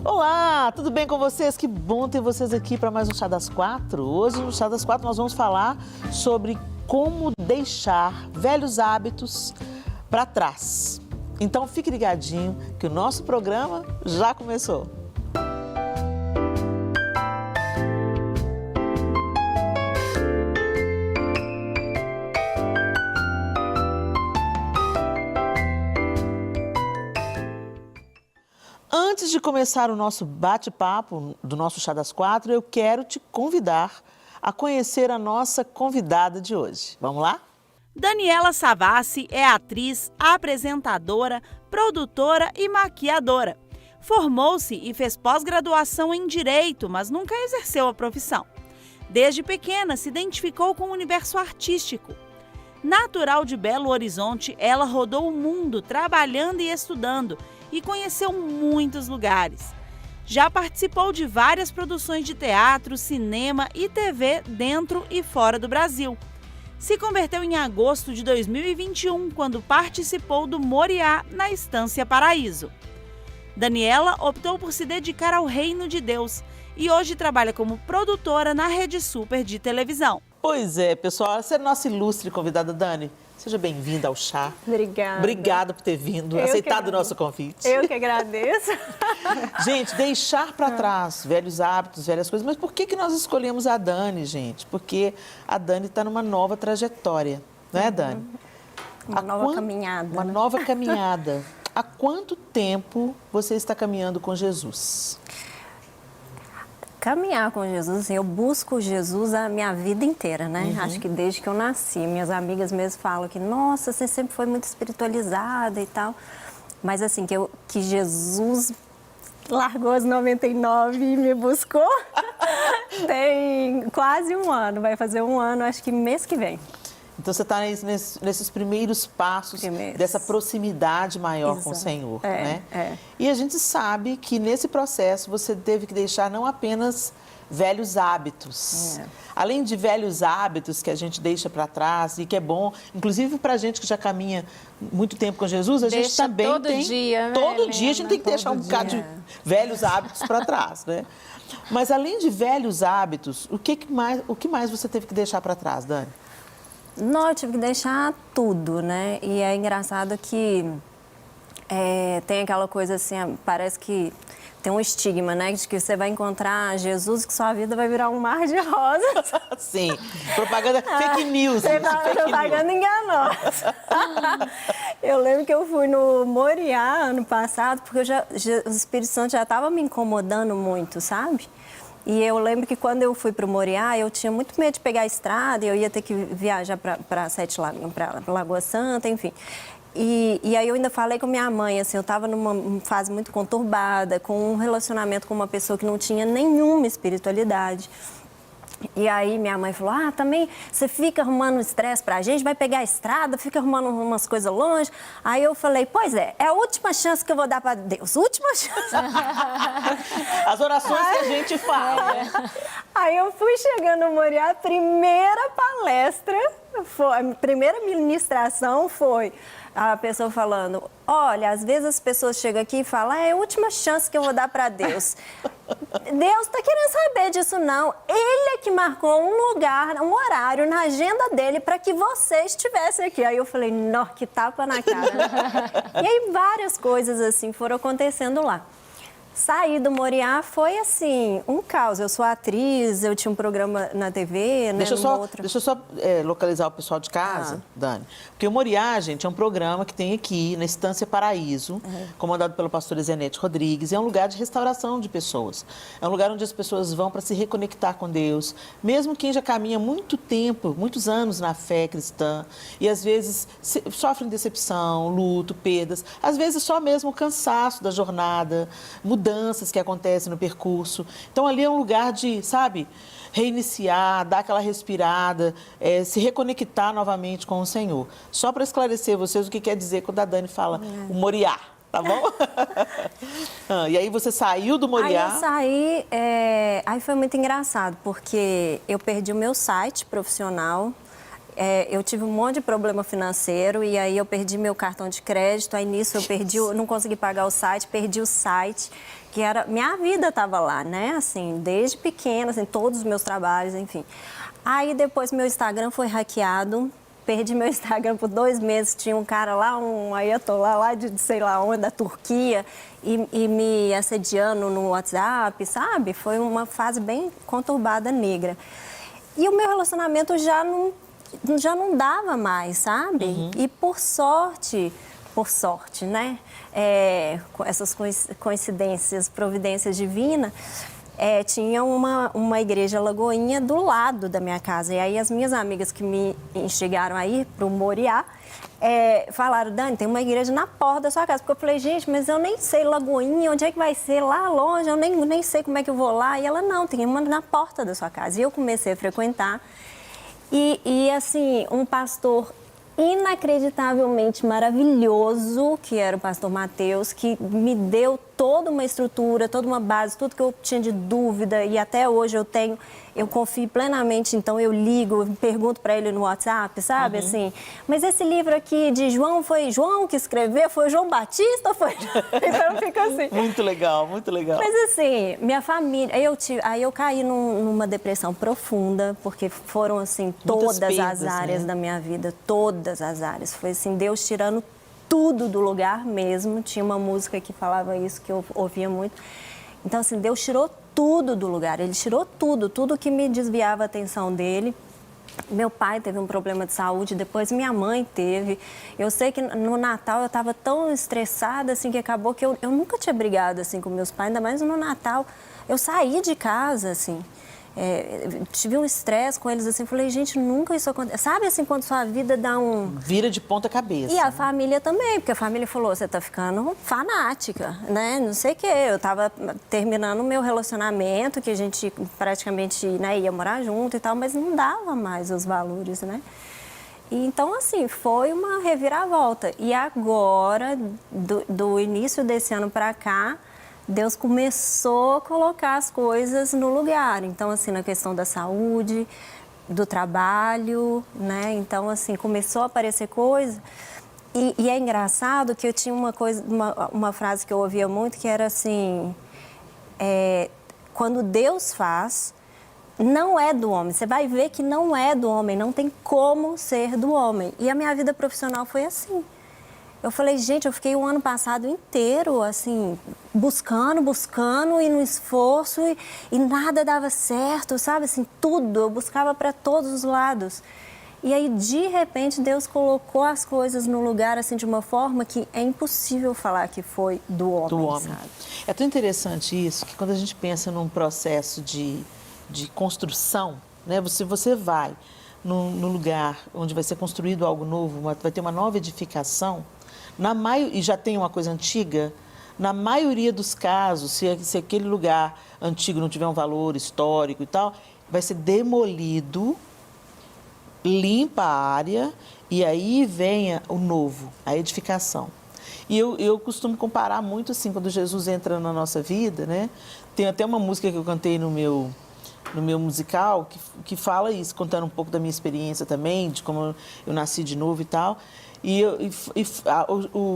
Olá, tudo bem com vocês? Que bom ter vocês aqui para mais um Chá das Quatro. Hoje, no Chá das Quatro, nós vamos falar sobre como deixar velhos hábitos para trás. Então, fique ligadinho que o nosso programa já começou. Antes de começar o nosso bate-papo do nosso Chá das Quatro, eu quero te convidar a conhecer a nossa convidada de hoje. Vamos lá? Daniela Savassi é atriz, apresentadora, produtora e maquiadora. Formou-se e fez pós-graduação em Direito, mas nunca exerceu a profissão. Desde pequena, se identificou com o universo artístico. Natural de Belo Horizonte, ela rodou o mundo trabalhando e estudando e conheceu muitos lugares. Já participou de várias produções de teatro, cinema e TV dentro e fora do Brasil. Se converteu em agosto de 2021, quando participou do Moriá na Estância Paraíso. Daniela optou por se dedicar ao reino de Deus e hoje trabalha como produtora na Rede Super de televisão. Pois é, pessoal, essa é a nossa ilustre convidada, Dani. Seja bem-vinda ao chá. Obrigada. Obrigada por ter vindo, aceitado o nosso convite. Eu que agradeço. Gente, deixar para trás velhos hábitos, velhas coisas. Mas por que nós escolhemos a Dani, gente? Porque a Dani está numa nova trajetória, não é, Dani? Uma nova caminhada. Uma nova caminhada. Há quanto tempo você está caminhando com Jesus? Caminhar com Jesus, assim, eu busco Jesus a minha vida inteira, né? Acho que desde que eu nasci. Minhas amigas mesmo falam que, nossa, você sempre foi muito espiritualizada e tal. Mas assim, que Jesus largou as 99 e me buscou, tem quase um ano. Vai fazer um ano, acho que mês que vem. Então, você está nesses primeiros passos dessa proximidade maior com o Senhor, né? E a gente sabe que nesse processo você teve que deixar não apenas velhos hábitos. Além de velhos hábitos que a gente deixa para trás e que é bom, inclusive para a gente que já caminha muito tempo com Jesus, a gente também todo dia, né? Todo dia a gente tem que deixar um bocado de velhos hábitos para trás, né? Mas além de velhos hábitos, o que mais você teve que deixar para trás, Dani? Não, eu tive que deixar tudo, né? E é engraçado que tem aquela coisa assim, parece que tem um estigma, né? De que você vai encontrar Jesus e que sua vida vai virar um mar de rosas. Sim, propaganda fake news. Propaganda enganosa. Eu lembro que eu fui no Moriá ano passado, porque o Espírito Santo já estava me incomodando muito, sabe? E eu lembro que quando eu fui para o Moriá, eu tinha muito medo de pegar a estrada, eu ia ter que viajar para Lagoa Santa, enfim. E aí eu ainda falei com minha mãe, assim, eu estava numa fase muito conturbada, com um relacionamento com uma pessoa que não tinha nenhuma espiritualidade. E aí minha mãe falou, também você fica arrumando estresse pra gente, vai pegar a estrada, fica arrumando umas coisas longe. Aí eu falei, pois é a última chance que eu vou dar pra Deus, última chance. As orações que a gente fala, né? Aí eu fui chegando no Moriá, a primeira palestra, a primeira ministração foi a pessoa falando, olha, às vezes as pessoas chegam aqui e falam, é a última chance que eu vou dar para Deus. Deus está querendo saber disso, não. Ele é que marcou um lugar, um horário na agenda dele para que você estivesse aqui. Aí eu falei, nó, que tapa na cara. E aí várias coisas assim foram acontecendo lá. Sair do Moriá foi, assim, um caos. Eu sou atriz, eu tinha um programa na TV, né? Deixa eu só localizar o pessoal de casa, Dani. Porque o Moriá, gente, é um programa que tem aqui na Estância Paraíso, comandado pelo pastor Zenete Rodrigues. É um lugar de restauração de pessoas. É um lugar onde as pessoas vão para se reconectar com Deus. Mesmo quem já caminha muito tempo, muitos anos na fé cristã, e às vezes sofrem decepção, luto, perdas, às vezes só mesmo o cansaço da jornada, mudanças que acontecem no percurso. Então, ali é um lugar de, sabe, reiniciar, dar aquela respirada, se reconectar novamente com o Senhor. Só para esclarecer vocês o que quer dizer quando a Dani fala o Moriá, tá bom? E aí você saiu do Moriá? Aí eu saí, aí foi muito engraçado, porque eu perdi o meu site profissional. Eu tive um monte de problema financeiro e aí eu perdi meu cartão de crédito. Aí nisso eu não consegui pagar o site, perdi o site. que era minha vida estava lá, né? Assim, desde pequena, assim, todos os meus trabalhos, enfim. Aí depois meu Instagram foi hackeado. Perdi meu Instagram por 2 meses, tinha um cara lá, um ayatollah lá de sei lá onde, da Turquia, e me assediando no WhatsApp, sabe? Foi uma fase bem conturbada, negra. E o meu relacionamento já não dava mais, sabe? E por sorte, né? Com essas coincidências, providências divinas, tinha uma igreja Lagoinha do lado da minha casa. E aí as minhas amigas que me instigaram a ir para o Moriá, falaram, Dani, tem uma igreja na porta da sua casa. Porque eu falei, gente, mas eu nem sei Lagoinha, onde é que vai ser? Lá longe, eu nem sei como é que eu vou lá. E ela, não, tem uma na porta da sua casa. E eu comecei a frequentar. E assim, um pastor inacreditavelmente maravilhoso, que era o pastor Mateus, que me deu toda uma estrutura, toda uma base, tudo que eu tinha de dúvida e até hoje eu confio plenamente, então eu ligo, pergunto para ele no WhatsApp, sabe, assim, mas esse livro aqui de João, foi João que escreveu, foi João Batista, foi... Então eu fico assim. Muito legal, muito legal. Mas assim, minha família, aí eu caí numa depressão profunda, porque foram assim, todas as áreas da minha vida, todas as áreas, foi assim, Deus tirando tudo do lugar mesmo. Tinha uma música que falava isso, que eu ouvia muito. Então, assim, Deus tirou tudo do lugar. Ele tirou tudo que me desviava a atenção dele. Meu pai teve um problema de saúde, depois minha mãe teve. Eu sei que no Natal eu estava tão estressada, assim, que acabou que eu nunca tinha brigado, assim, com meus pais, ainda mais no Natal. Eu saí de casa, assim. Tive um estresse com eles, assim, falei, gente, nunca isso acontece. Sabe, assim, quando sua vida dá um... Vira de ponta cabeça. E a família também, porque a família falou, você tá ficando fanática, né, não sei o quê. Eu tava terminando o meu relacionamento, que a gente praticamente, né, ia morar junto e tal, mas não dava mais os valores, né. E, então, assim, foi uma reviravolta. E agora, do início desse ano pra cá, Deus começou a colocar as coisas no lugar. Então, assim, na questão da saúde, do trabalho, né? Então, assim, começou a aparecer coisa. E é engraçado que eu tinha uma frase que eu ouvia muito, que era assim, quando Deus faz, não é do homem. Você vai ver que não é do homem, não tem como ser do homem. E a minha vida profissional foi assim. Eu falei, gente, eu fiquei o ano passado inteiro, assim, buscando e no esforço e nada dava certo, sabe? Assim, tudo, eu buscava para todos os lados. E aí, de repente, Deus colocou as coisas no lugar, assim, de uma forma que é impossível falar que foi do homem, sabe? É tão interessante isso, que quando a gente pensa num processo de construção, né? Você vai no lugar onde vai ser construído algo novo, vai ter uma nova edificação, e já tem uma coisa antiga, na maioria dos casos, se aquele lugar antigo não tiver um valor histórico e tal, vai ser demolido, limpa a área e aí vem o novo, a edificação. E eu costumo comparar muito assim, quando Jesus entra na nossa vida, né? Tem até uma música que eu cantei no meu musical que fala isso, contando um pouco da minha experiência também, de como eu nasci de novo e tal. E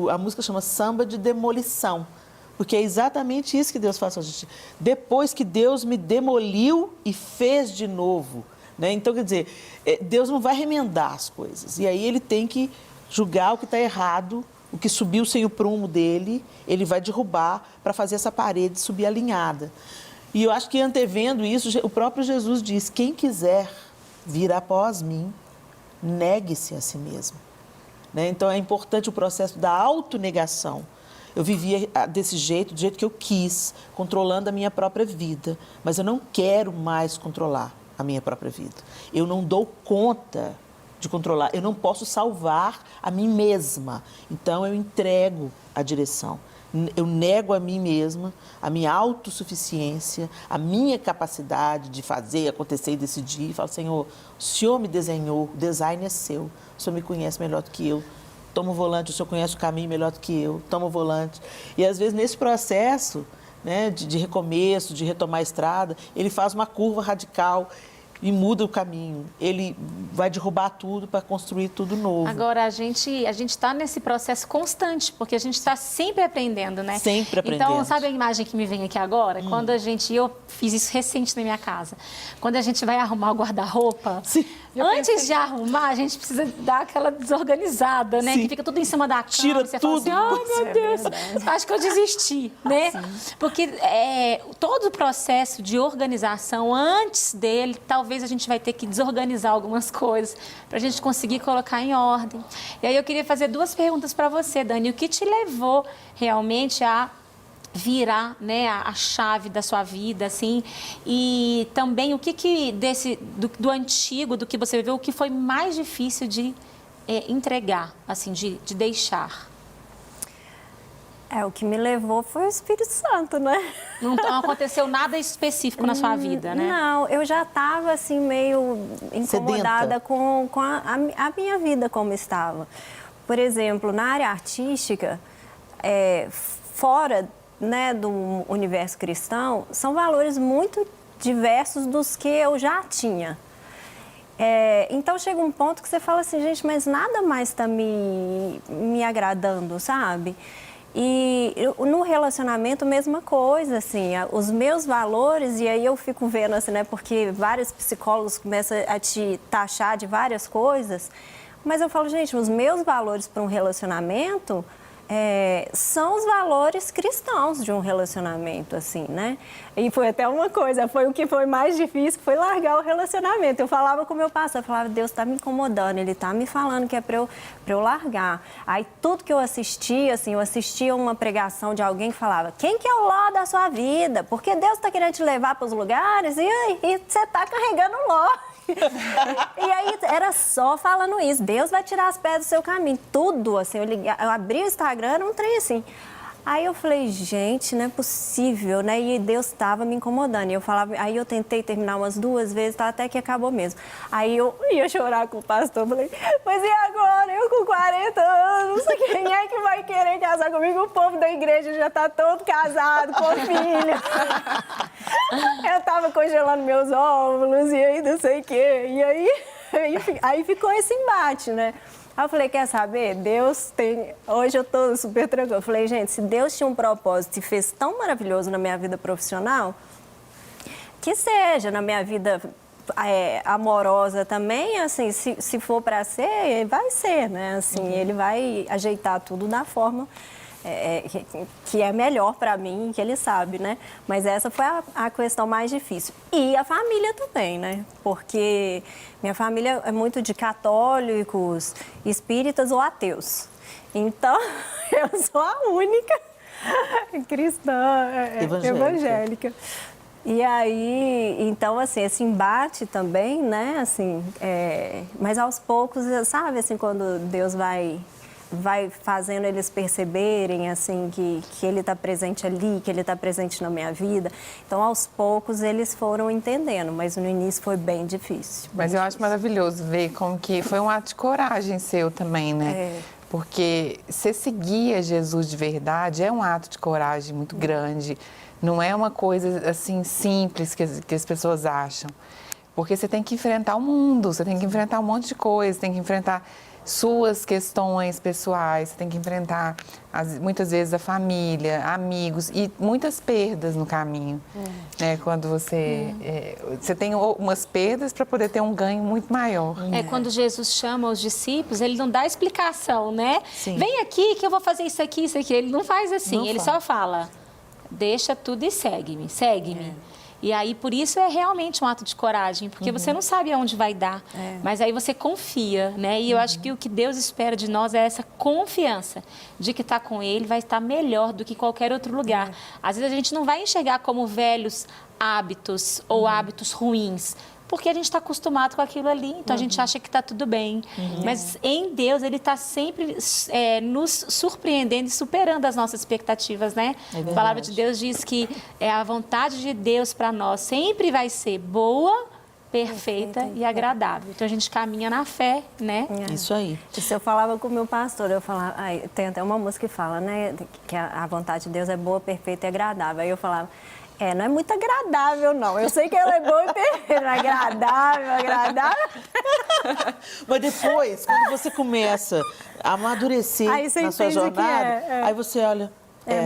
a música chama Samba de Demolição, porque é exatamente isso que Deus faz com a gente. Depois que Deus me demoliu e fez de novo, né? Então, quer dizer, Deus não vai remendar as coisas. E aí ele tem que julgar o que está errado, o que subiu sem o prumo dele, ele vai derrubar para fazer essa parede subir alinhada. E eu acho que antevendo isso, o próprio Jesus diz, quem quiser vir após mim, negue-se a si mesmo. Né? Então, é importante o processo da autonegação. Eu vivia desse jeito, do jeito que eu quis, controlando a minha própria vida. Mas eu não quero mais controlar a minha própria vida. Eu não dou conta de controlar. Eu não posso salvar a mim mesma. Então, eu entrego a direção. Eu nego a mim mesma, a minha autossuficiência, a minha capacidade de fazer, acontecer e decidir. E falo, Senhor, o Senhor me desenhou, o design é seu. O Senhor me conhece melhor do que eu. Toma o volante, o Senhor conhece o caminho melhor do que eu. Toma o volante. E, às vezes, nesse processo, né, de recomeço, de retomar a estrada, ele faz uma curva radical. e muda o caminho. Ele vai derrubar tudo para construir tudo novo. Agora, a gente está nesse processo constante, porque a gente está sempre aprendendo, né? Sempre aprendendo. Então, sabe a imagem que me vem aqui agora? Quando eu fiz isso recente na minha casa, quando a gente vai arrumar o guarda-roupa, antes de arrumar, a gente precisa dar aquela desorganizada, né? Sim. Que fica tudo em cima da cama. Tira você tudo. Fala assim, ai, meu Deus, acho que eu desisti, né? Porque todo o processo de organização, antes dele, talvez a gente vai ter que desorganizar algumas coisas para a gente conseguir colocar em ordem. E aí eu queria fazer 2 perguntas para você, Dani. O que te levou realmente a virar, né, a chave da sua vida, assim, e também o que do antigo, do que você viveu, o que foi mais difícil de entregar, assim, de deixar? O que me levou foi o Espírito Santo, né? Não aconteceu nada específico na sua vida, né? Não, eu já estava assim meio incomodada com a minha vida como estava. Por exemplo, na área artística, fora, né, do universo cristão, são valores muito diversos dos que eu já tinha. Então chega um ponto que você fala assim, gente, mas nada mais está me agradando, sabe? E no relacionamento, mesma coisa, assim, os meus valores, e aí eu fico vendo, assim, né, porque vários psicólogos começam a te taxar de várias coisas, mas eu falo, gente, os meus valores para um relacionamento são os valores cristãos de um relacionamento, assim, né? E foi até uma coisa, foi o que foi mais difícil, foi largar o relacionamento. Eu falava com o meu pastor, eu falava, Deus está me incomodando, Ele está me falando que é para eu largar. Aí tudo que eu assistia, assim, eu assistia uma pregação de alguém que falava, quem que é o Ló da sua vida? Porque Deus está querendo te levar para os lugares e você está carregando o Ló. E aí era só falando isso, Deus vai tirar as pedras do seu caminho, tudo assim, eu abri o Instagram, era um trem assim. Aí eu falei, gente, não é possível, né? E Deus estava me incomodando. E eu falava, aí eu tentei terminar umas 2 vezes, tá, até que acabou mesmo. Aí eu ia chorar com o pastor, falei, mas e agora? Eu com 40 anos, quem é que vai querer casar comigo? O povo da igreja já tá todo casado, com filho. Eu tava congelando meus óvulos e aí não sei o quê. E aí ficou esse embate, né? Aí eu falei, quer saber? Deus tem... Hoje eu tô super tranquila. Eu falei, gente, se Deus tinha um propósito e fez tão maravilhoso na minha vida profissional, que seja na minha vida amorosa também, assim, se for para ser, vai ser, né? Assim, Ele vai ajeitar tudo da forma que é melhor para mim, que Ele sabe, né? Mas essa foi a questão mais difícil. E a família também, né? Porque minha família é muito de católicos, espíritas ou ateus. Então, eu sou a única cristã evangélica. E aí, então, assim, esse embate também, né? Assim, mas aos poucos, sabe, assim, quando Deus vai fazendo eles perceberem, assim, que Ele está presente ali, que Ele está presente na minha vida. Então, aos poucos, eles foram entendendo, mas no início foi bem difícil. Mas eu acho maravilhoso ver como que foi um ato de coragem seu também, né? Porque você seguir a Jesus de verdade é um ato de coragem muito grande. Não é uma coisa, assim, simples que as pessoas acham. Porque você tem que enfrentar o mundo, você tem que enfrentar um monte de coisa, tem que enfrentar suas questões pessoais, você tem que enfrentar muitas vezes a família, amigos e muitas perdas no caminho, né? Quando você tem umas perdas para poder ter um ganho muito maior. Quando Jesus chama os discípulos, Ele não dá explicação, né? Sim. Vem aqui que eu vou fazer isso aqui, isso aqui. Ele não faz assim, Não Ele faz. só fala, deixa tudo e segue-me, segue-me. E aí, por isso, é realmente um ato de coragem, porque você não sabe aonde vai dar, mas aí você confia, né? E eu acho que o que Deus espera de nós é essa confiança de que está com Ele vai estar melhor do que qualquer outro lugar. Às vezes a gente não vai enxergar como velhos hábitos ou hábitos ruins, porque a gente está acostumado com aquilo ali, então a gente acha que está tudo bem. Mas em Deus, Ele está sempre nos surpreendendo e superando as nossas expectativas, né? A palavra de Deus diz que a vontade de Deus para nós sempre vai ser boa, perfeita e agradável. Então a gente caminha na fé, né? Isso aí. Isso eu falava com o meu pastor, eu falava, tem até uma música que fala, né, que a vontade de Deus é boa, perfeita e agradável. Aí eu falava, Não é muito agradável, não. Eu sei que ela é boa e perfeita, agradável. Mas depois, quando você começa a amadurecer Aí você na sua entende que jornada, aí você olha...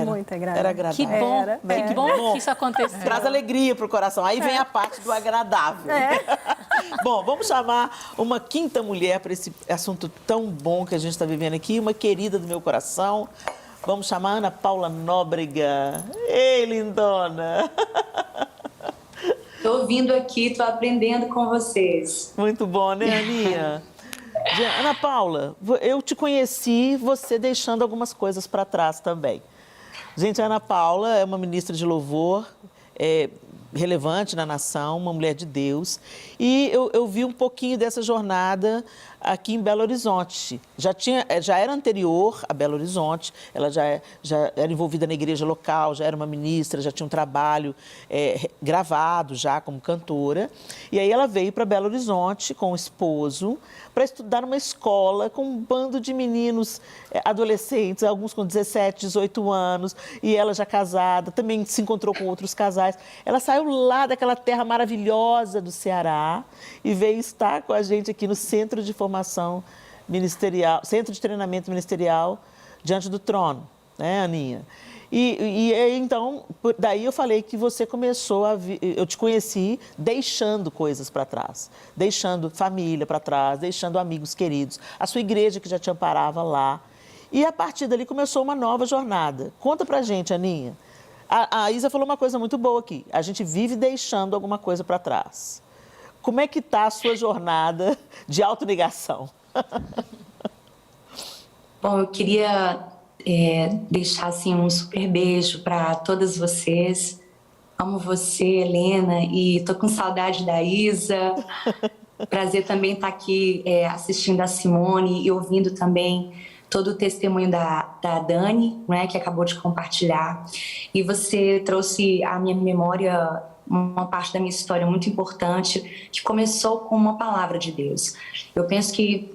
muito agradável. Era agradável. Que bom, Bem, que bom que isso aconteceu. Traz alegria pro coração. Aí vem a parte do agradável. Bom, vamos chamar uma quinta mulher para esse assunto tão bom que a gente está vivendo aqui, uma querida do meu coração. Vamos chamar Ana Paula Nóbrega. Ei, lindona! Estou vindo aqui, estou aprendendo com vocês. Muito bom, né, Aninha? Ana Paula, eu te conheci você deixando algumas coisas para trás também. Gente, a Ana Paula é uma ministra de louvor, relevante na nação, uma mulher de Deus. E eu vi um pouquinho dessa jornada aqui em Belo Horizonte. Já era anterior a Belo Horizonte, ela já era envolvida na igreja local, já era uma ministra, já tinha um trabalho gravado já como cantora. E aí ela veio para Belo Horizonte com o esposo para estudar numa escola com um bando de meninos adolescentes, alguns com 17, 18 anos, e ela já casada, também se encontrou com outros casais. Ela saiu lá daquela terra maravilhosa do Ceará e veio estar com a gente aqui no Centro de Formação Ministerial, Centro de Treinamento Ministerial, Diante do Trono, né, Aninha? E então, daí eu falei que você começou eu te conheci deixando coisas para trás, deixando família para trás, deixando amigos queridos, a sua igreja que já te amparava lá. E a partir dali começou uma nova jornada. Conta pra gente, Aninha. A Isa falou uma coisa muito boa aqui. A gente vive deixando alguma coisa para trás. Como é que está a sua jornada de autonegação? Bom, eu queria deixar assim, um super beijo para todas vocês. Amo você, Helena, e tô com saudade da Isa. Prazer também estar aqui assistindo a Simone e ouvindo também todo o testemunho da Dani, né, que acabou de compartilhar. E você trouxe à minha memória uma parte da minha história muito importante, que começou com uma palavra de Deus. Eu penso que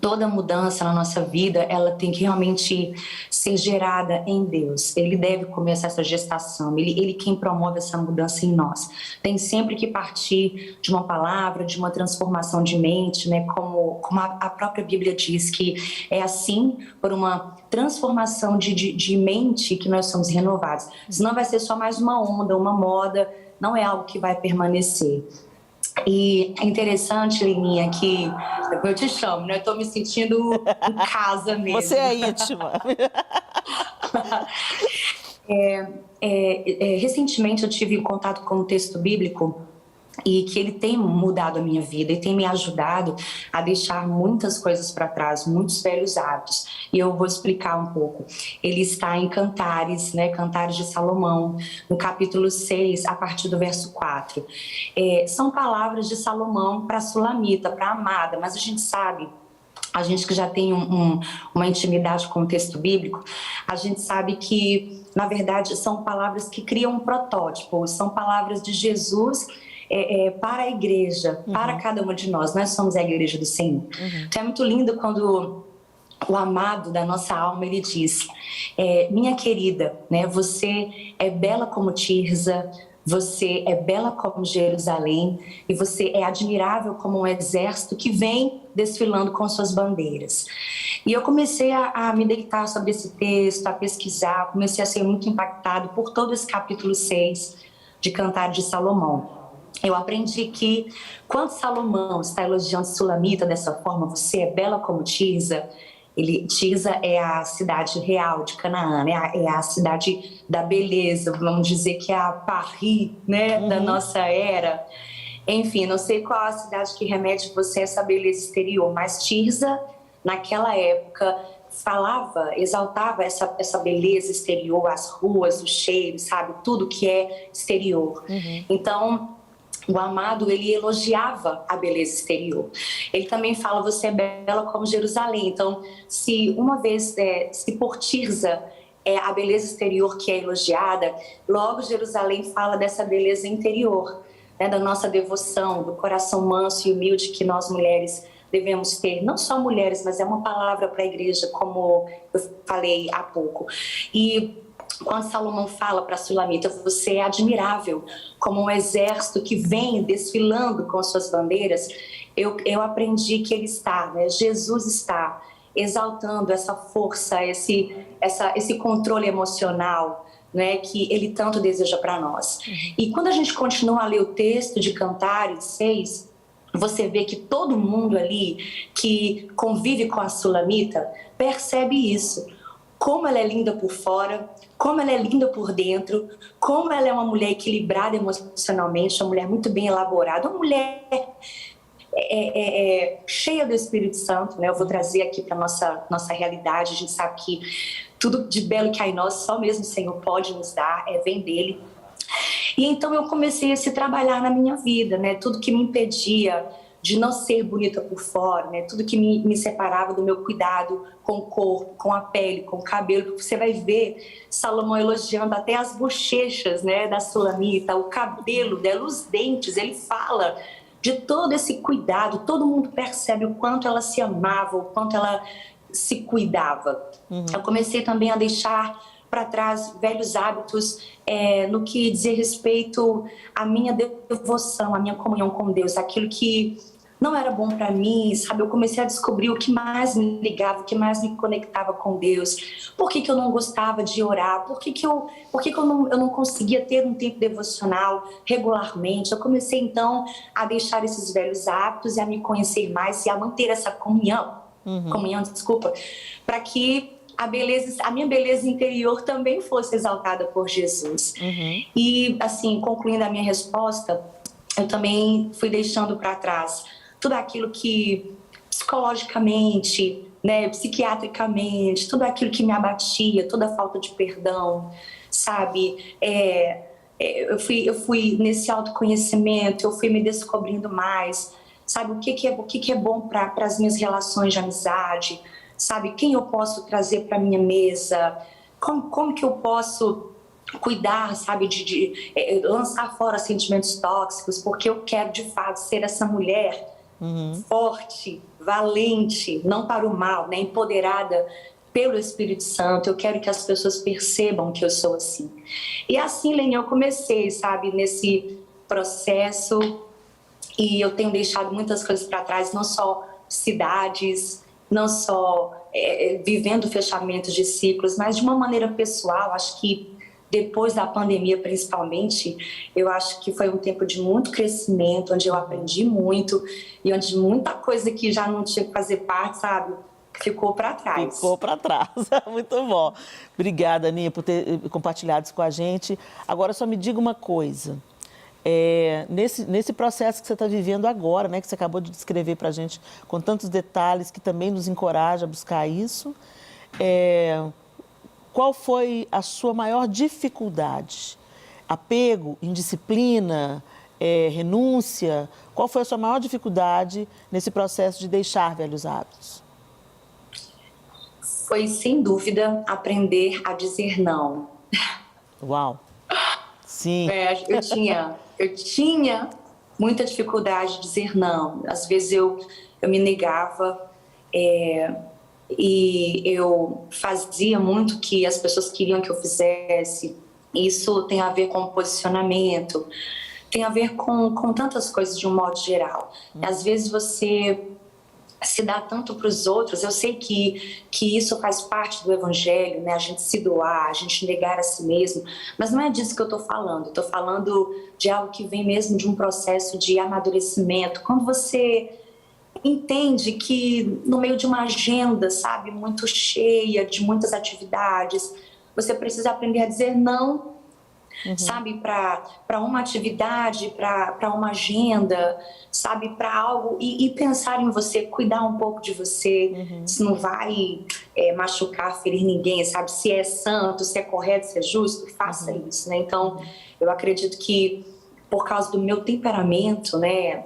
toda mudança na nossa vida, ela tem que realmente ser gerada em Deus. Ele deve começar essa gestação, ele quem promove essa mudança em nós. Tem sempre que partir de uma palavra, de uma transformação de mente, né? Como a própria Bíblia diz, que é assim, por uma transformação de mente que nós somos renovados. Senão vai ser só mais uma onda, uma moda, não é algo que vai permanecer. E é interessante, Leninha, que eu te chamo, né? Eu tô me sentindo em casa mesmo. Você é íntima. Recentemente eu tive contato com um texto bíblico e que ele tem mudado a minha vida e tem me ajudado a deixar muitas coisas para trás, muitos velhos hábitos. E eu vou explicar um pouco. Ele está em Cantares, né? Cantares de Salomão, no capítulo 6, a partir do verso 4. São palavras de Salomão para a Sulamita, para a amada, mas a gente sabe, a gente que já tem uma intimidade com o texto bíblico, a gente sabe que, na verdade, são palavras que criam um protótipo, são palavras de Jesus para a igreja, para cada uma de nós. Nós somos a igreja do Senhor. Então é muito lindo quando o amado da nossa alma, ele diz, minha querida, né, você é bela como Tirza, você é bela como Jerusalém e você é admirável como um exército que vem desfilando com suas bandeiras. E eu comecei a me deitar sobre esse texto, a pesquisar, comecei a ser muito impactado por todo esse capítulo 6 de Cantares de Salomão. Eu aprendi que quando Salomão está elogiando Sulamita dessa forma, você é bela como Tirza. Tirza é a cidade real de Canaã, né? É a cidade da beleza, vamos dizer que é a Paris, né? Da nossa era. Enfim, não sei qual a cidade que remete você a essa beleza exterior, mas Tirza, naquela época, exaltava essa beleza exterior, as ruas, os cheiros, sabe? Tudo que é exterior. Então, o amado, ele elogiava a beleza exterior. Ele também fala, você é bela como Jerusalém. Então, se por Tirza é a beleza exterior que é elogiada, logo Jerusalém fala dessa beleza interior, né, da nossa devoção, do coração manso e humilde que nós mulheres devemos ter. Não só mulheres, mas é uma palavra para a igreja, como eu falei há pouco. E quando Salomão fala para Sulamita, você é admirável, como um exército que vem desfilando com suas bandeiras, eu aprendi que ele está, né? Jesus está exaltando essa força, esse controle emocional, né, que ele tanto deseja para nós. E quando a gente continua a ler o texto de Cantares 6, você vê que todo mundo ali que convive com a Sulamita percebe isso. Como ela é linda por fora, como ela é linda por dentro, como ela é uma mulher equilibrada emocionalmente, uma mulher muito bem elaborada, uma mulher cheia do Espírito Santo, né? Eu vou trazer aqui para nossa realidade. A gente sabe que tudo de belo que há em nós, só mesmo o Senhor pode nos dar, vem dele. E então eu comecei a se trabalhar na minha vida, né? Tudo que me impedia de não ser bonita por fora, né? Tudo que me separava do meu cuidado com o corpo, com a pele, com o cabelo. Você vai ver Salomão elogiando até as bochechas, né, da Sulamita, o cabelo dela, os dentes. Ele fala de todo esse cuidado. Todo mundo percebe o quanto ela se amava, o quanto ela se cuidava. Eu comecei também a deixar para trás velhos hábitos no que diz respeito à minha devoção, à minha comunhão com Deus, aquilo que não era bom para mim, sabe? Eu comecei a descobrir o que mais me ligava, o que mais me conectava com Deus. Por que eu não gostava de orar? Por que eu não conseguia ter um tempo devocional regularmente? Eu comecei então a deixar esses velhos hábitos e a me conhecer mais e a manter essa comunhão, para que a minha beleza interior também fosse exaltada por Jesus. E, assim, concluindo a minha resposta, eu também fui deixando para trás tudo aquilo que psicologicamente, né, psiquiatricamente, tudo aquilo que me abatia, toda a falta de perdão, sabe? Eu fui nesse autoconhecimento, eu fui me descobrindo mais, sabe? O que é bom para as minhas relações de amizade, sabe? Quem eu posso trazer para minha mesa? Como que eu posso cuidar, sabe? De lançar fora sentimentos tóxicos, porque eu quero, de fato, ser essa mulher forte, valente, não para o mal, né? Empoderada pelo Espírito Santo. Eu quero que as pessoas percebam que eu sou assim. E assim, Lene, eu comecei, sabe? Nesse processo, e eu tenho deixado muitas coisas para trás, não só cidades, não só vivendo fechamentos de ciclos, mas de uma maneira pessoal. Acho que depois da pandemia, principalmente, eu acho que foi um tempo de muito crescimento, onde eu aprendi muito e onde muita coisa que já não tinha que fazer parte, sabe, ficou para trás. Ficou para trás. Muito bom. Obrigada, Aninha, por ter compartilhado isso com a gente. Agora, só me diga uma coisa. Nesse processo que você está vivendo agora, né, que você acabou de descrever para a gente com tantos detalhes, que também nos encoraja a buscar isso, qual foi a sua maior dificuldade? Apego, indisciplina, renúncia? Qual foi a sua maior dificuldade nesse processo de deixar velhos hábitos? Foi, sem dúvida, aprender a dizer não. Uau! Sim. Eu tinha muita dificuldade de dizer não. Às vezes eu me negava e eu fazia muito o que as pessoas queriam que eu fizesse. Isso tem a ver com posicionamento, tem a ver com tantas coisas de um modo geral. Às vezes você se dá tanto para os outros. Eu sei que isso faz parte do Evangelho, né? A gente se doar, a gente negar a si mesmo, mas não é disso que eu estou falando. Estou falando de algo que vem mesmo de um processo de amadurecimento. Quando você entende que no meio de uma agenda, sabe, muito cheia, de muitas atividades, você precisa aprender a dizer não, sabe, para uma atividade, para uma agenda, sabe, para algo, e pensar em você, cuidar um pouco de você, se não vai machucar, ferir ninguém, sabe, se é santo, se é correto, se é justo, faça isso, né? Então, eu acredito que por causa do meu temperamento, né,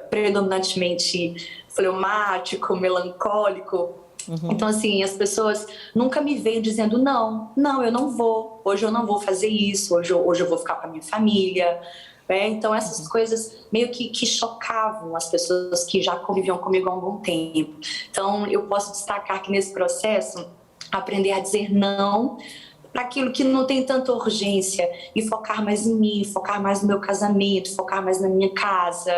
predominantemente fleumático, melancólico, então, assim, as pessoas nunca me veem dizendo não, eu não vou, hoje eu não vou fazer isso, hoje eu vou ficar com a minha família, né? Então, essas coisas meio que chocavam as pessoas que já conviviam comigo há um bom tempo. Então, eu posso destacar que nesse processo, aprender a dizer não para aquilo que não tem tanta urgência e focar mais em mim, focar mais no meu casamento, focar mais na minha casa,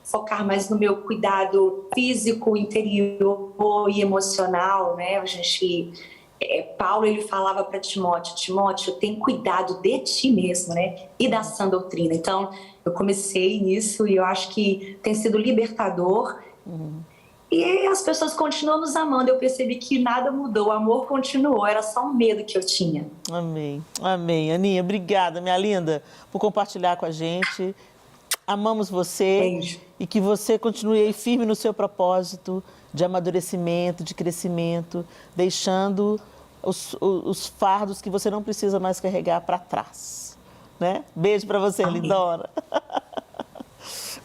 focar mais no meu cuidado físico, interior e emocional, né? Paulo, ele falava para Timóteo, tem cuidado de ti mesmo, né? E da sã doutrina. Então, eu comecei nisso e eu acho que tem sido libertador. E as pessoas continuam nos amando. Eu percebi que nada mudou, o amor continuou, era só um medo que eu tinha. Amém, amém. Aninha, obrigada, minha linda, por compartilhar com a gente. Amamos você. Beijo. E que você continue aí firme no seu propósito de amadurecimento, de crescimento, deixando os fardos que você não precisa mais carregar para trás, né? Beijo para você, amém. lindona.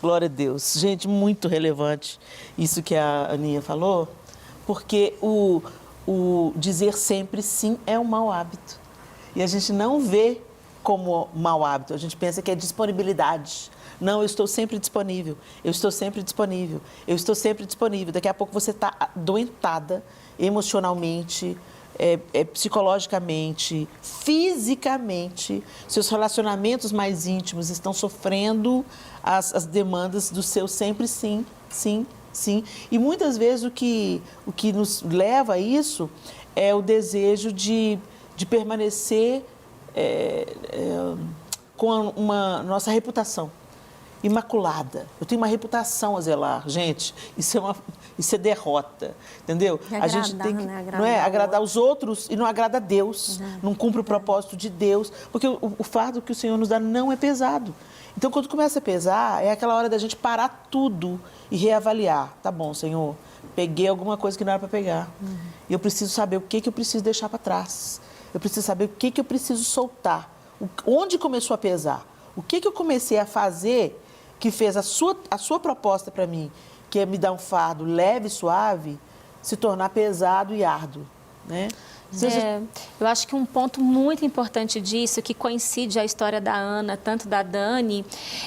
Glória a Deus. Gente, muito relevante isso que a Aninha falou, porque o dizer sempre sim é um mau hábito. E a gente não vê como mau hábito, a gente pensa que é disponibilidade. Não, eu estou sempre disponível, eu estou sempre disponível, eu estou sempre disponível. Daqui a pouco você está doentada emocionalmente, psicologicamente, fisicamente. Seus relacionamentos mais íntimos estão sofrendo as demandas do seu sempre sim, sim, sim. E muitas vezes o que nos leva a isso é o desejo de permanecer com uma nossa reputação imaculada. Eu tenho uma reputação a zelar, gente. Isso é derrota, entendeu? E a gente tem que, né? agradar os outros e não agrada a Deus, não cumpre o propósito de Deus, porque o fardo que o Senhor nos dá não é pesado. Então, quando começa a pesar, é aquela hora da gente parar tudo e reavaliar. Tá bom, Senhor, peguei alguma coisa que não era para pegar. E eu preciso saber o que eu preciso deixar para trás. Eu preciso saber o que eu preciso soltar. Onde começou a pesar? O que eu comecei a fazer que fez a sua proposta para mim, que é me dar um fardo leve e suave, se tornar pesado e árduo, né? Eu acho que um ponto muito importante disso, que coincide a história da Ana, tanto da Dani,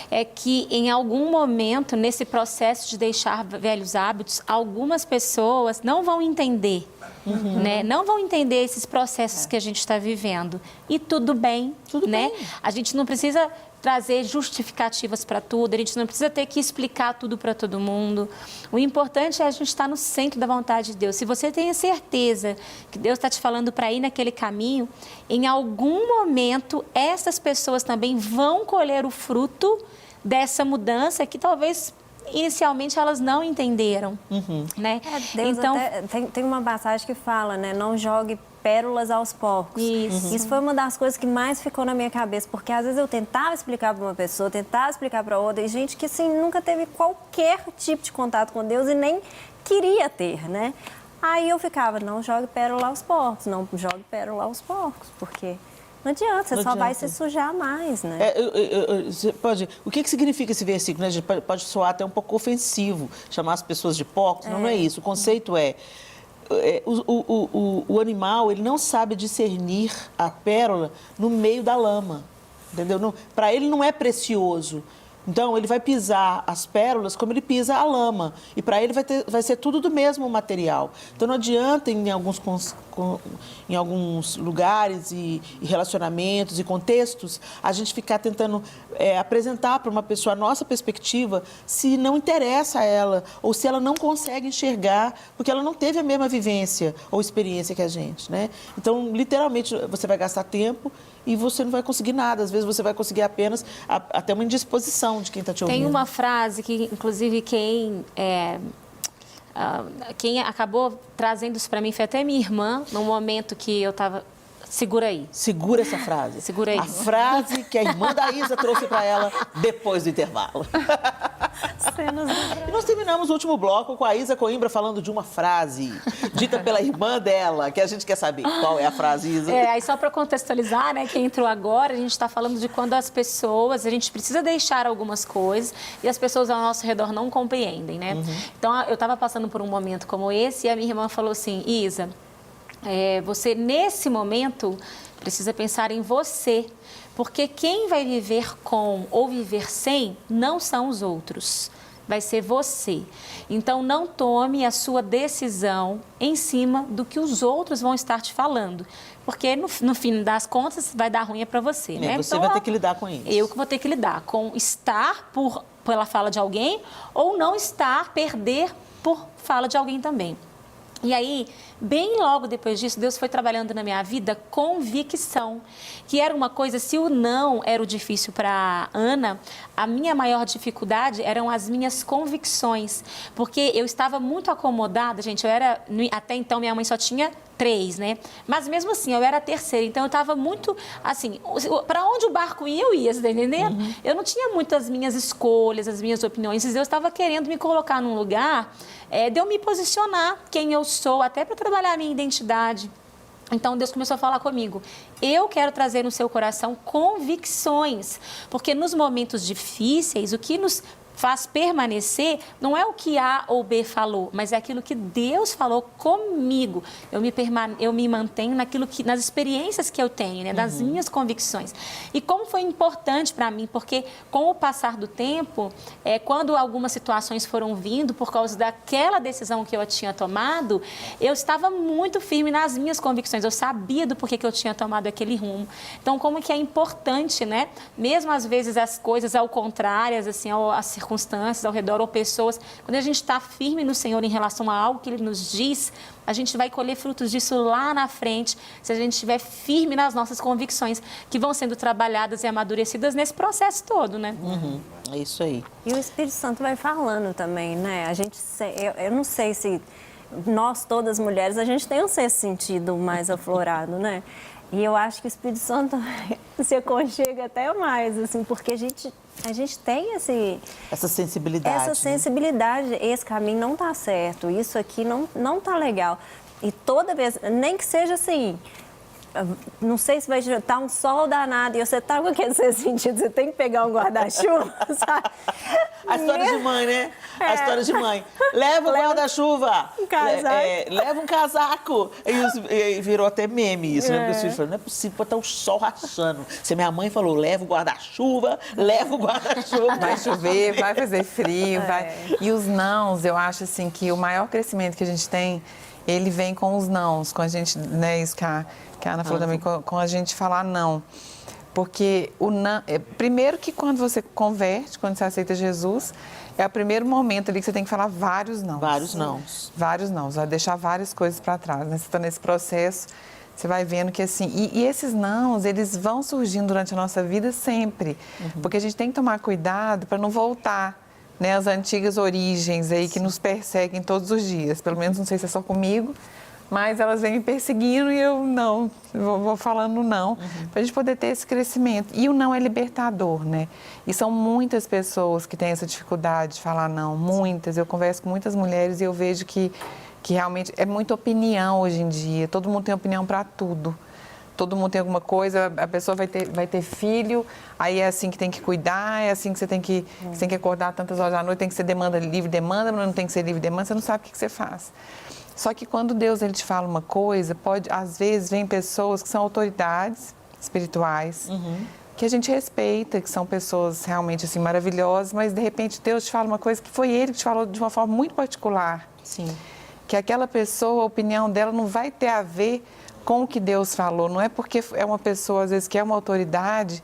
é que em algum momento, nesse processo de deixar velhos hábitos, algumas pessoas não vão entender, né? Não vão entender esses processos que a gente está vivendo. E tudo bem, né? A gente não precisa trazer justificativas para tudo, a gente não precisa ter que explicar tudo para todo mundo. O importante é a gente estar no centro da vontade de Deus. Se você tem a certeza que Deus está te falando para ir naquele caminho, em algum momento essas pessoas também vão colher o fruto dessa mudança que talvez inicialmente elas não entenderam, né? Deus então tem uma passagem que fala, né? Não jogue pérolas aos porcos. Isso foi uma das coisas que mais ficou na minha cabeça, porque às vezes eu tentava explicar para uma pessoa, tentava explicar para outra, e gente que assim nunca teve qualquer tipo de contato com Deus e nem queria ter, né? Aí eu ficava, não jogue pérola aos porcos, não jogue pérola aos porcos, porque não adianta, você só vai se sujar mais, né? O que significa esse versículo? Né? Pode soar até um pouco ofensivo, chamar as pessoas de porcos, não é isso. O conceito o animal, ele não sabe discernir a pérola no meio da lama, entendeu? Para ele não é precioso. Então, ele vai pisar as pérolas como ele pisa a lama. E para ele vai ser tudo do mesmo material. Então, não adianta em alguns lugares e relacionamentos e contextos a gente ficar tentando apresentar para uma pessoa a nossa perspectiva se não interessa a ela ou se ela não consegue enxergar porque ela não teve a mesma vivência ou experiência que a gente, né? Então, literalmente, você vai gastar tempo e você não vai conseguir nada. Às vezes você vai conseguir apenas até uma indisposição de quem está te ouvindo. Tem uma frase que, inclusive, quem acabou trazendo isso para mim foi até minha irmã, num momento que eu estava... Segura aí. Segura essa frase. Segura aí. A frase que a irmã da Isa trouxe para ela depois do intervalo. E nós terminamos o último bloco com a Isa Coimbra falando de uma frase dita pela irmã dela, que a gente quer saber qual é a frase, Isa. Aí só para contextualizar, né, quem entrou agora, a gente está falando de quando a gente precisa deixar algumas coisas e as pessoas ao nosso redor não compreendem, né? Então, eu estava passando por um momento como esse e a minha irmã falou assim, Isa, você nesse momento precisa pensar em você, porque quem vai viver com ou viver sem não são os outros. vai ser você. Então, não tome a sua decisão em cima do que os outros vão estar te falando. Porque, no fim das contas, vai dar ruim para você, né? Você então, vai ter que lidar com isso. Eu que vou ter que lidar com estar pela fala de alguém ou não estar, perder por fala de alguém também. E aí, bem logo depois disso, Deus foi trabalhando na minha vida convicção, que era uma coisa, se o não era o difícil para Ana, a minha maior dificuldade eram as minhas convicções, porque eu estava muito acomodada, gente, até então minha mãe só tinha 3, né? Mas mesmo assim, eu era a terceira, então eu estava muito, assim, para onde o barco ia, eu ia, você tá entendendo? Eu não tinha muito as minhas escolhas, as minhas opiniões, Deus estava querendo me colocar num lugar de eu me posicionar quem eu sou, até para trabalhar a minha identidade. Então, Deus começou a falar comigo. Eu quero trazer no seu coração convicções, porque nos momentos difíceis, o que nos faz permanecer não é o que A ou B falou, mas é aquilo que Deus falou comigo. Eu me mantenho nas experiências que eu tenho, né, das minhas convicções. E como foi importante para mim, porque com o passar do tempo, quando algumas situações foram vindo por causa daquela decisão que eu tinha tomado, eu estava muito firme nas minhas convicções. Eu sabia do porquê que eu tinha tomado aquele rumo. Então, como que é importante, né? Mesmo às vezes as coisas ao contrário, assim, às circunstâncias ao redor ou pessoas, quando a gente está firme no Senhor em relação a algo que Ele nos diz, a gente vai colher frutos disso lá na frente, se a gente estiver firme nas nossas convicções, que vão sendo trabalhadas e amadurecidas nesse processo todo, né? É isso aí. E o Espírito Santo vai falando também, né? Eu não sei se nós, todas mulheres, a gente tem um sexto sentido mais aflorado, né? E eu acho que o Espírito Santo se aconchega até mais, assim, porque a gente tem essa sensibilidade. Essa sensibilidade, né? Esse caminho não tá certo, isso aqui não tá legal. E toda vez, nem que seja assim, não sei se vai estar um sol danado e você tá com aquele sentido, você tem que pegar um guarda-chuva, sabe? A história de mãe, né? A história de mãe. Leva o guarda-chuva. Um casaco. Leva um casaco. E virou até meme isso, né? Porque os filhos falaram, não é possível, pode estar o sol rachando. Se minha mãe falou, leva o guarda-chuva, leva o guarda-chuva. Vai chover, vai fazer frio, vai... E os nãos, eu acho assim que o maior crescimento que a gente tem, ele vem com os nãos, com a gente, né, isso que a Ana falou também, com a gente falar não. Porque o não, primeiro que quando você converte, quando você aceita Jesus, é o primeiro momento ali que você tem que falar vários não. Vários nãos. Vários nãos, vai deixar várias coisas para trás, né? Você está nesse processo, você vai vendo que assim... E esses nãos, eles vão surgindo durante a nossa vida sempre. Porque a gente tem que tomar cuidado para não voltar, né, às antigas origens aí que nos perseguem todos os dias. Pelo menos, não sei se é só comigo, mas elas vêm me perseguindo e eu não, vou falando não, para a gente poder ter esse crescimento. E o não é libertador, né? E são muitas pessoas que têm essa dificuldade de falar não, muitas. Eu converso com muitas mulheres e eu vejo que realmente é muita opinião hoje em dia, todo mundo tem opinião para tudo. Todo mundo tem alguma coisa, a pessoa vai ter filho, aí é assim que tem que cuidar, é assim que você tem que acordar tantas horas da noite, tem que ser livre demanda, mas não tem que ser livre demanda, você não sabe o que você faz. Só que quando Deus ele te fala uma coisa, às vezes vem pessoas que são autoridades espirituais, que a gente respeita, que são pessoas realmente assim maravilhosas, mas de repente Deus te fala uma coisa que foi Ele que te falou de uma forma muito particular. Sim. Que aquela pessoa, a opinião dela não vai ter a ver com o que Deus falou. Não é porque é uma pessoa, às vezes, que é uma autoridade,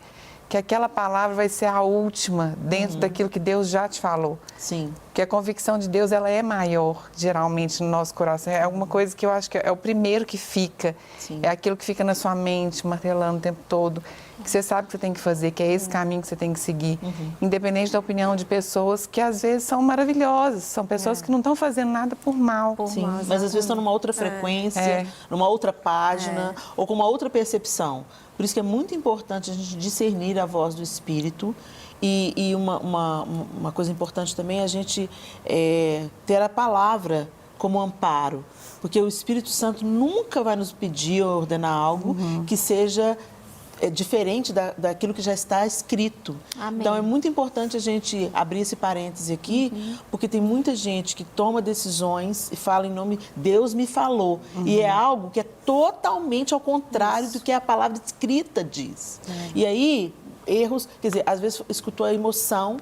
que aquela palavra vai ser a última dentro daquilo que Deus já te falou. Sim. Porque a convicção de Deus, ela é maior, geralmente, no nosso coração. É alguma coisa que eu acho que é o primeiro que fica. Sim. É aquilo que fica na sua mente, martelando o tempo todo. Que você sabe que você tem que fazer, que é esse caminho que você tem que seguir. Independente da opinião de pessoas que, às vezes, são maravilhosas. São pessoas que não estão fazendo nada por mal. Sim, mas às vezes estão numa outra frequência, numa outra página, ou com uma outra percepção. Por isso que é muito importante a gente discernir a voz do Espírito. E uma coisa importante também é a gente ter a palavra como amparo. Porque o Espírito Santo nunca vai nos pedir ou ordenar algo que seja diferente daquilo que já está escrito. Amém. Então, é muito importante a gente abrir esse parêntese aqui, porque tem muita gente que toma decisões e fala em nome Deus me falou. E é algo que é totalmente ao contrário do que a palavra escrita diz. E aí, erros, quer dizer, às vezes escutou a emoção,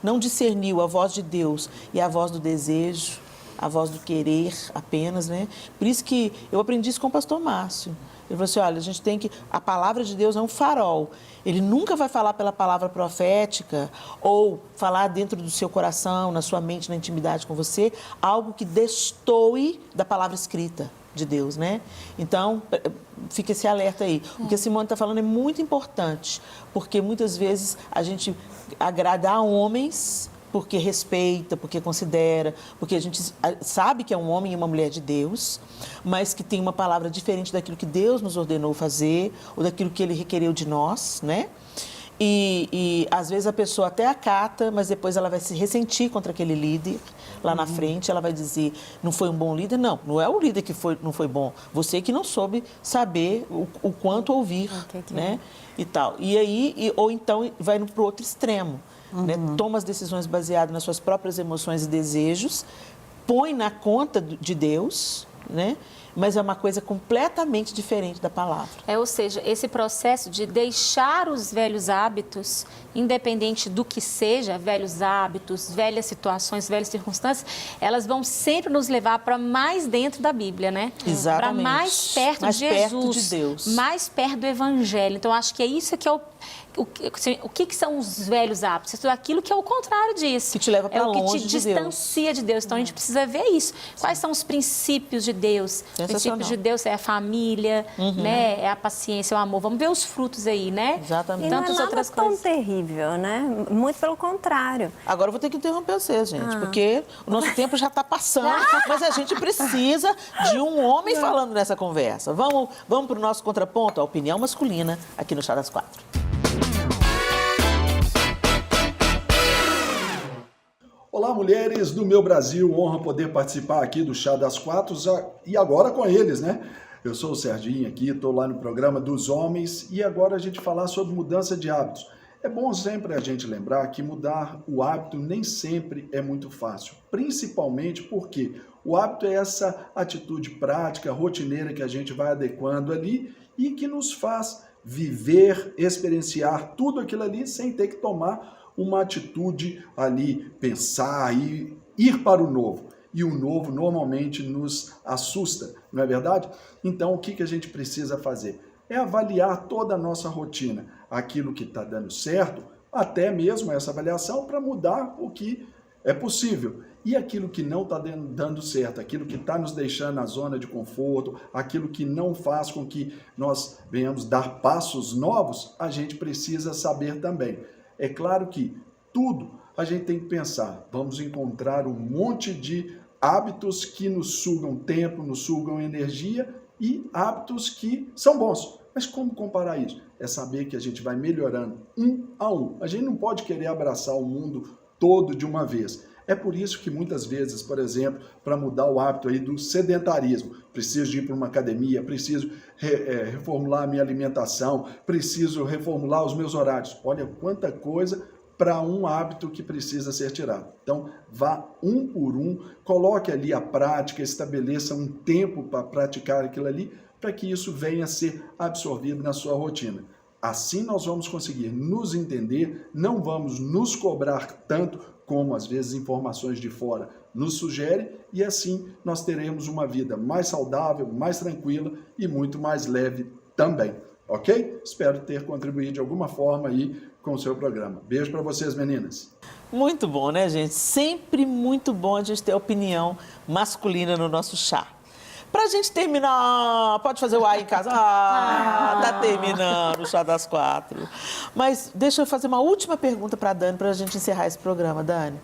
não discerniu a voz de Deus e a voz do desejo, a voz do querer apenas, né? Por isso que eu aprendi isso com o pastor Márcio. Ele falou assim, olha, a gente tem que... A palavra de Deus é um farol. Ele nunca vai falar pela palavra profética ou falar dentro do seu coração, na sua mente, na intimidade com você, algo que destoe da palavra escrita de Deus, né? Então, fica esse alerta aí. O que a Simone está falando é muito importante, porque muitas vezes a gente agrada a homens porque respeita, porque considera, porque a gente sabe que é um homem e uma mulher de Deus, mas que tem uma palavra diferente daquilo que Deus nos ordenou fazer ou daquilo que Ele requereu de nós, né? E às vezes a pessoa até acata, mas depois ela vai se ressentir contra aquele líder. Lá na frente ela vai dizer, não foi um bom líder? Não, não é o líder que não foi bom. Você que não soube saber o quanto ouvir, né? E tal. E aí, ou então vai para o outro extremo. Né? Toma as decisões baseadas nas suas próprias emoções e desejos, põe na conta de Deus, né? Mas é uma coisa completamente diferente da palavra. Ou seja, esse processo de deixar os velhos hábitos, independente do que seja, velhos hábitos, velhas situações, velhas circunstâncias, elas vão sempre nos levar para mais dentro da Bíblia, né? Exatamente. Para mais perto de Jesus, perto de Deus. Mais perto do Evangelho. Então, acho que é isso que é o que são os velhos hábitos? É tudo aquilo que é o contrário disso. Que te leva para longe de Deus. É o que te distancia de Deus. Então, a gente precisa ver isso. Quais são os princípios de Deus? Os princípios de Deus é a família, né? É a paciência, o amor. Vamos ver os frutos aí, né? Exatamente. E Tantas não é outras tão coisas. terrível, né? Muito pelo contrário. Agora eu vou ter que interromper vocês, gente, porque o nosso tempo já está passando, mas a gente precisa de um homem falando nessa conversa. Vamos para o nosso contraponto, a opinião masculina, aqui no Chá das Quatro. Olá, mulheres do meu Brasil, honra poder participar aqui do Chá das Quatro e agora com eles, né? Eu sou o Serginho aqui, estou lá no programa dos homens e agora a gente falar sobre mudança de hábitos. É bom sempre a gente lembrar que mudar o hábito nem sempre é muito fácil, principalmente porque o hábito é essa atitude prática, rotineira que a gente vai adequando ali e que nos faz viver, experienciar tudo aquilo ali sem ter que tomar uma atitude ali, pensar e ir para o novo. E o novo normalmente nos assusta, não é verdade? Então, o que a gente precisa fazer? É avaliar toda a nossa rotina, aquilo que está dando certo, até mesmo essa avaliação para mudar o que é possível. E aquilo que não está dando certo, aquilo que está nos deixando na zona de conforto, aquilo que não faz com que nós venhamos dar passos novos, a gente precisa saber também. É claro que tudo a gente tem que pensar. Vamos encontrar um monte de hábitos que nos sugam tempo, nos sugam energia e hábitos que são bons. Mas como comparar isso? É saber que a gente vai melhorando um a um. A gente não pode querer abraçar o mundo todo de uma vez. É por isso que muitas vezes, por exemplo, para mudar o hábito aí do sedentarismo, preciso de ir para uma academia, preciso reformular a minha alimentação, preciso reformular os meus horários. Olha quanta coisa para um hábito que precisa ser tirado. Então, vá um por um, coloque ali a prática, estabeleça um tempo para praticar aquilo ali, para que isso venha a ser absorvido na sua rotina. Assim nós vamos conseguir nos entender, não vamos nos cobrar tanto como às vezes informações de fora nos sugerem, e assim nós teremos uma vida mais saudável, mais tranquila e muito mais leve também, ok? Espero ter contribuído de alguma forma aí com o seu programa. Beijo para vocês, meninas. Muito bom, né, gente? Sempre muito bom a gente ter opinião masculina no nosso chá. Pra gente terminar, pode fazer o A em casa? Tá terminando o Chá das Quatro. Mas deixa eu fazer uma última pergunta para a Dani, para a gente encerrar esse programa. Dani,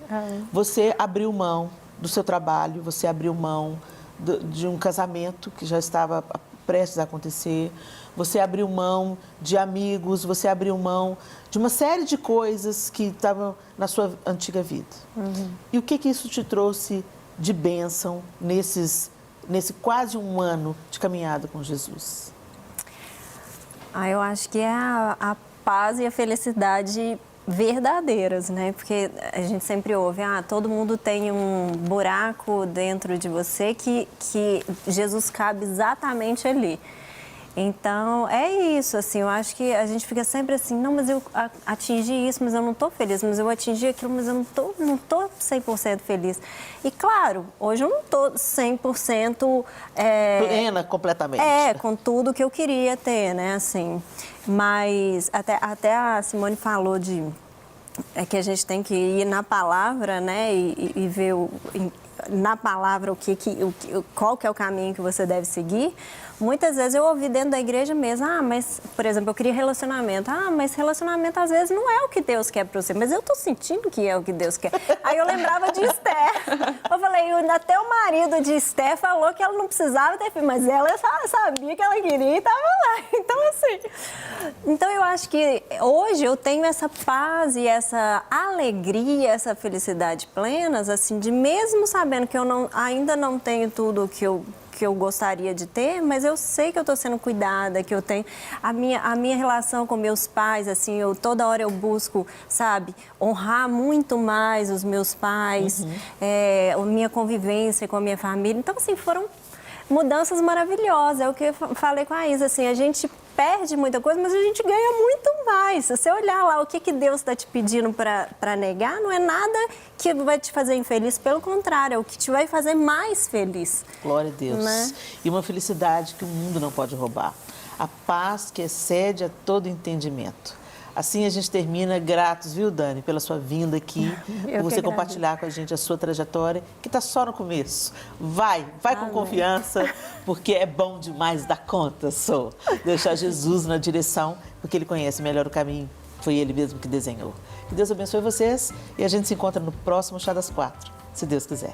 você abriu mão do seu trabalho, você abriu mão de um casamento que já estava prestes a acontecer, você abriu mão de amigos, você abriu mão de uma série de coisas que estavam na sua antiga vida. E o que isso te trouxe de bênção nesse quase um ano de caminhada com Jesus? Eu acho que é a paz e a felicidade verdadeiras, né? Porque a gente sempre ouve, todo mundo tem um buraco dentro de você que Jesus cabe exatamente ali. Então, é isso, assim, eu acho que a gente fica sempre assim, não, mas eu atingi isso, mas eu não estou feliz, mas eu atingi aquilo, mas eu não tô 100% feliz. E, claro, hoje eu não estou 100%... plena completamente. Com tudo que eu queria ter, né, assim. Mas até a Simone falou que a gente tem que ir na palavra, né, e ver na palavra qual que é o caminho que você deve seguir. Muitas vezes eu ouvi dentro da igreja mesmo, mas, por exemplo, eu queria relacionamento. Mas relacionamento às vezes não é o que Deus quer para você, mas eu tô sentindo que é o que Deus quer. Aí eu lembrava de Esther. Eu falei, até o marido de Esther falou que ela não precisava ter filho, mas ela sabia que ela queria e estava lá. Então, assim, então eu acho que hoje eu tenho essa paz e essa alegria, essa felicidade plenas, assim, de mesmo sabendo que eu ainda não tenho tudo que eu gostaria de ter, mas eu sei que eu estou sendo cuidada, que eu tenho a minha relação com meus pais, assim, toda hora eu busco, sabe, honrar muito mais os meus pais, a minha convivência com a minha família. Então, assim, foram mudanças maravilhosas. É o que eu falei com a Isa, assim, a gente perde muita coisa, mas a gente ganha muito mais. Se você olhar lá o que Deus está te pedindo para negar, não é nada que vai te fazer infeliz, pelo contrário, é o que te vai fazer mais feliz. Glória a Deus. Né? E uma felicidade que o mundo não pode roubar. A paz que excede a todo entendimento. Assim a gente termina gratos, viu, Dani, pela sua vinda aqui, por você compartilhar com a gente a sua trajetória, que está só no começo. Vai com confiança, porque é bom demais dar conta, deixar Jesus na direção, porque Ele conhece melhor o caminho. Foi Ele mesmo que desenhou. Que Deus abençoe vocês e a gente se encontra no próximo Chá das 4, se Deus quiser.